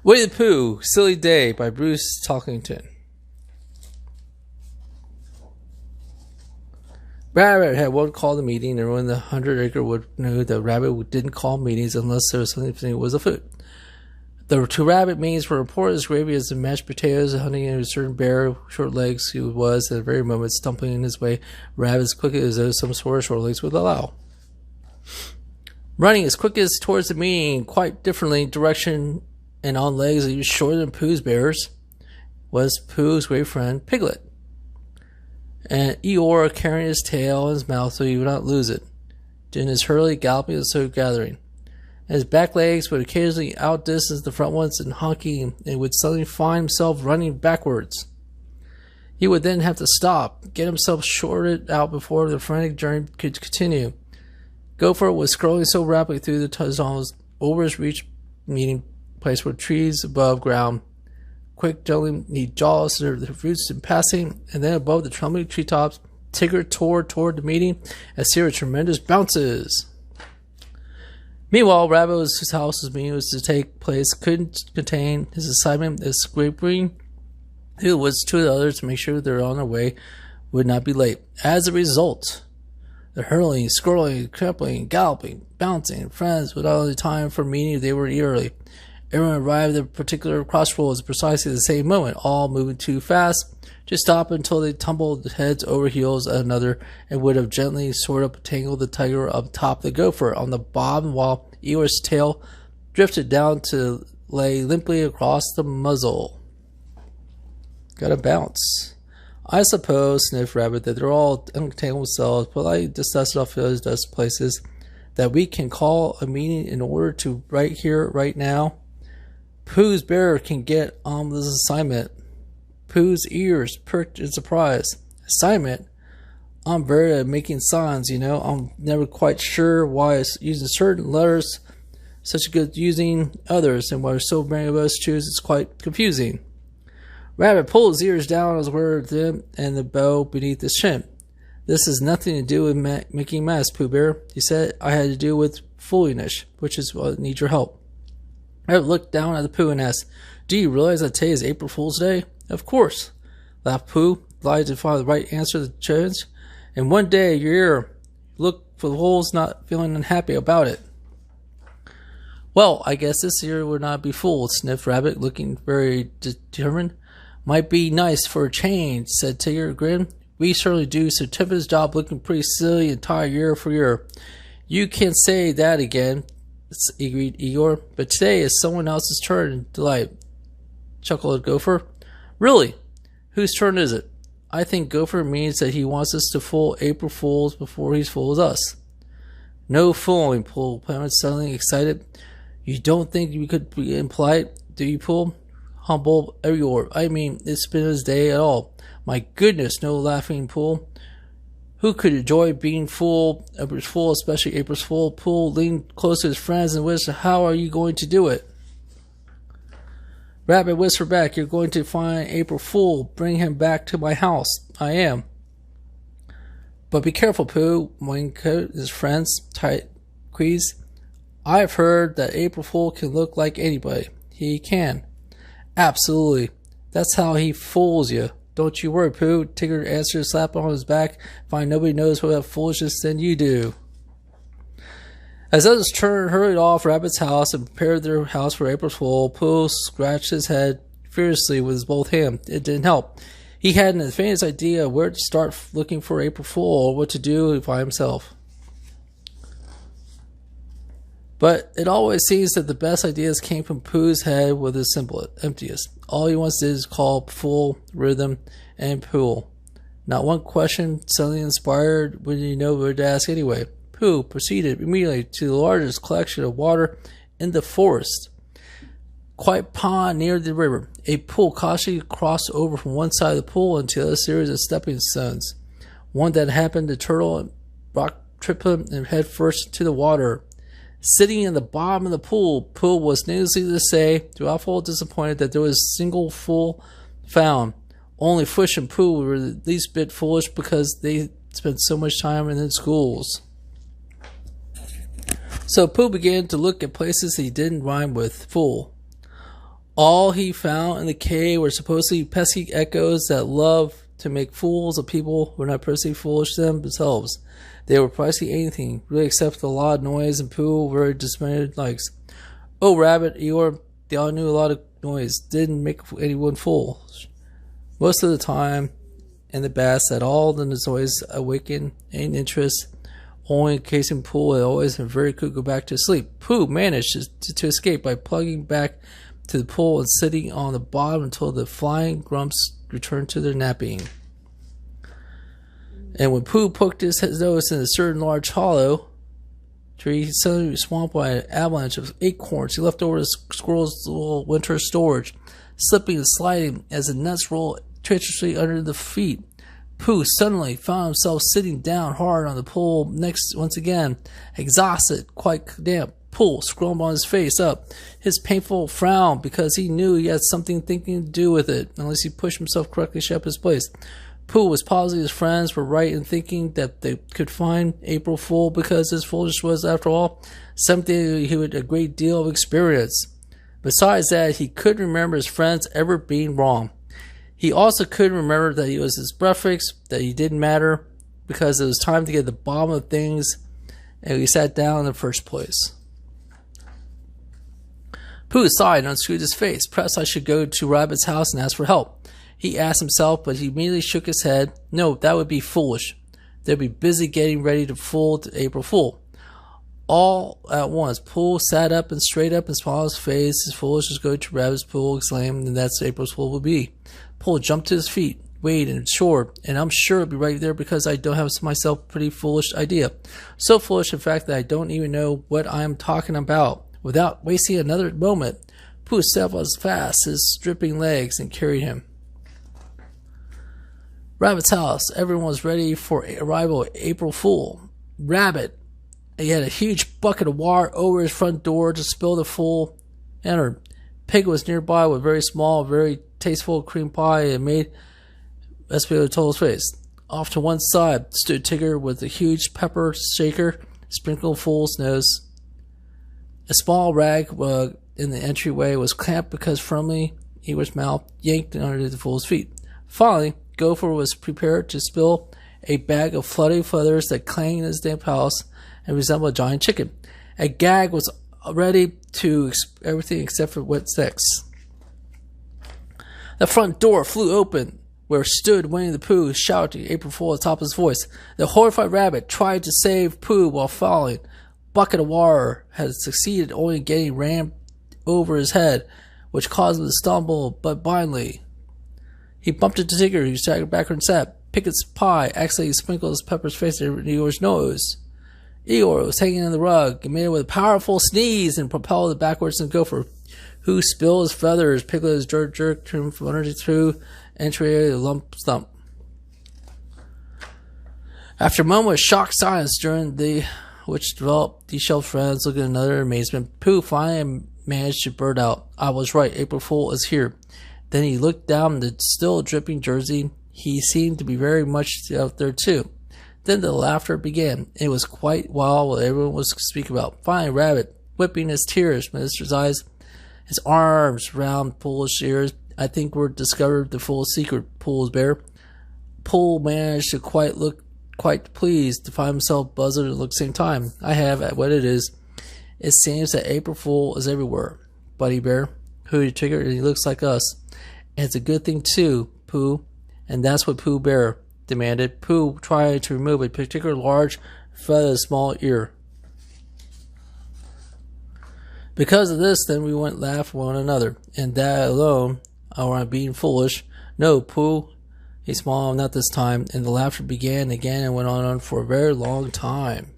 Winnie the Pooh, Silly Day by Bruce Talkington. Rabbit had one called a meeting. Everyone in the 100-acre wood knew that Rabbit didn't call meetings unless there was something that was afoot. The two rabbit meetings were important as gravy as the mashed potatoes, hunting a certain bear, short legs, who was at the very moment stumbling in his way, Rabbit as quickly as though some sort of short legs would allow. Running as quick as towards the meeting, quite differently direction and on legs even shorter than Pooh's bears, was Pooh's great friend Piglet. And Eeyore carrying his tail in his mouth so he would not lose it, in his hurriedly galloping and so gathering. And his back legs would occasionally outdistance the front ones and honking, and would suddenly find himself running backwards. He would then have to stop, get himself shorted out before the frantic journey could continue. Gopher was scrolling so rapidly through the tunnels over his reach meeting place were trees above ground. Quick juggling neat jaws to the roots in passing, and then above the trembling treetops, Tigger tore toward the meeting a series of tremendous bounces. Meanwhile, Rabbit's house's meeting was to take place couldn't contain his assignment as scraping who was to the others to make sure they were on their way would not be late. As a result, the hurling, scrolling, trampling, galloping, bouncing friends without any time for meeting they were early. Everyone arrived at a particular crossroads at precisely the same moment, all moving too fast to stop until they tumbled heads over heels at another and would have gently sort of tangled the tiger up top the gopher on the bottom while Eeyore's tail drifted down to lay limply across the muzzle. Gotta bounce. I suppose, sniffed Rabbit, that they're all untangled themselves, but I dusted off those dust places that we can call a meeting in order to right here, right now. Pooh's bear can get on this assignment. Pooh's ears perked in surprise. Assignment? I'm very at making signs, you know. I'm never quite sure why it's using certain letters such good using others, and why so many of us choose it's quite confusing. Rabbit pulled his ears down as were them and the bow beneath his chin. This has nothing to do with making mess, Pooh Bear. He said I had to do with foolishness, which is what needs your help. Rabbit looked down at the Pooh and asked, "Do you realize that today is April Fool's Day?" "Of course," laughed Pooh, glad to find the right answer to the challenge. "And one day your ear, look for the holes, not feeling unhappy about it." "Well, I guess this year would not be fooled," sniffed Rabbit, looking very determined. "Might be nice for a change," said Tigger, grin. "We certainly do Certificate's job looking pretty silly entire year for year." "You can't say that again," agreed Eeyore. "But today is someone else's turn, delight," chuckled Gopher. "Really? Whose turn is it?" "I think Gopher means that he wants us to fool April Fools before he fools us." "No fooling," Pooh Parent suddenly excited. "You don't think you could be impolite, do you, Pooh?" "Humble Eeyore. I mean, it's been his day at all." "My goodness, no laughing, Pooh. Who could enjoy being fooled? April's Fool, especially April's Fool." Pooh leaned close to his friends and whispered, "How are you going to do it?" Rabbit whispered back, "You're going to find April Fool. Bring him back to my house." "I am." "But be careful, Pooh," winked his friends tight squeeze. "I've heard that April Fool can look like anybody." "He can." "Absolutely. That's how he fools you. Don't you worry, Pooh," Tigger answered, slapping on his back. "Find nobody knows more about foolishness than you do." As others hurried off Rabbit's house and prepared their house for April's Fool, Pooh scratched his head furiously with his both hands. It didn't help. He hadn't the faintest idea where to start looking for April Fool or what to do by himself. But it always seems that the best ideas came from Pooh's head with his simplest, emptiest. All he once did is call Fool, Rhythm, and Pool. Not one question suddenly inspired when you know what to ask anyway. Pooh proceeded immediately to the largest collection of water in the forest. Quite pond near the river. A pool cautiously crossed over from one side of the pool into a series of stepping stones. One that happened to turtle and rock trip him and head first to the water. Sitting in the bottom of the pool, Pooh was needless to say awful disappointed that there was a single fool found. Only Fish and Pooh were the least bit foolish because they spent so much time in the schools. So Pooh began to look at places he didn't rhyme with fool. All he found in the cave were supposedly pesky echoes that love to make fools of people who are not personally foolish themselves. They were precisely anything, really, except the loud noise and Pooh very dismayed likes. Oh, Rabbit, Eeyore, they all knew a lot of noise didn't make anyone foolish. Most of the time, and the best, that all the noise awakened an interest, only in case Pooh had always been very quick to go back to sleep. Pooh managed to escape by plugging back to the pool and sitting on the bottom until the flying grumps returned to their napping. And when Pooh poked his nose in a certain large hollow tree, he suddenly was swamped by an avalanche of acorns he left over the squirrel's little winter storage, slipping and sliding as the nuts rolled treacherously under the feet. Pooh suddenly found himself sitting down hard on the pool next once again, exhausted, quite damp. Pooh scrubbed on his face up, his painful frown, because he knew he had something thinking to do with it, unless he pushed himself correctly up his place. Pooh was positive his friends were right in thinking that they could find April Fool because his foolishness was, after all, something he had a great deal of experience. Besides that, he couldn't remember his friends ever being wrong. He also couldn't remember that he was his breakfast, that he didn't matter, because it was time to get to the bottom of things, and he sat down in the first place. Pooh sighed and unscrewed his face. Perhaps I should go to Rabbit's house and ask for help, he asked himself, but he immediately shook his head. No, that would be foolish. They'd be busy getting ready to fool to April Fool. All at once, Pooh sat up and straight up and smiled his face. His foolishness go to Rabbit's Pooh, exclaimed, and that's April's Fool would be. Pooh jumped to his feet, weighed and sure, and I'm sure it'll be right there because I don't have myself a pretty foolish idea. So foolish, in fact, that I don't even know what I am talking about. Without wasting another moment, Pooh set up as fast his dripping legs and carried him. Rabbit's house. Everyone was ready for arrival of April Fool. Rabbit, he had a huge bucket of water over his front door to spill the Fool entered. Pig was nearby with a very small, very tasteful cream pie and made Esposito told his face. Off to one side stood Tigger with a huge pepper shaker sprinkled Fool's nose. A small rag in the entryway was clamped because firmly Eeyore's mouth yanked under the Fool's feet. Finally, Gopher was prepared to spill a bag of fluffy feathers that clanged in his damp house and resembled a giant chicken. A gag was ready to everything except for wet sticks. The front door flew open, where stood Winnie the Pooh, shouting April Fool at the top of his voice. The horrified Rabbit tried to save Pooh while falling. Bucket of water had succeeded only in getting rammed over his head, which caused him to stumble but blindly. He bumped into Tigger, who staggered backward and sat. Pickett's pie accidentally sprinkled his pepper's face in Eeyore's nose. Eeyore was hanging on the rug and made it with a powerful sneeze and propelled it backwards to Gopher, who spilled his feathers. Piglet jerked him from underneath through entry a lump stump. After a moment of shocked silence during which developed the shelf friends looking at another amazement, Pooh finally managed to blurt out, I was right, April Fool is here. Then he looked down the still dripping jersey. He seemed to be very much out there too. Then the laughter began. It was quite wild what everyone was speaking about. Finally, Rabbit, whipping his tears from his eyes, his arms round Pooh's ears. I think we're discovered the full secret, Pooh's bear. Pooh managed to look quite pleased to find himself buzzard at the same time. I have at what it is. It seems that April Fool is everywhere, Buddy Bear, hooted Tigger, and he looks like us. And it's a good thing too, Pooh. And that's what Pooh Bear demanded. Pooh tried to remove a particular large feathered small ear. Because of this, then we went laugh at one another, and that alone, or I'm being foolish. No, Pooh, he smiled, not this time, and the laughter began again and went on for a very long time.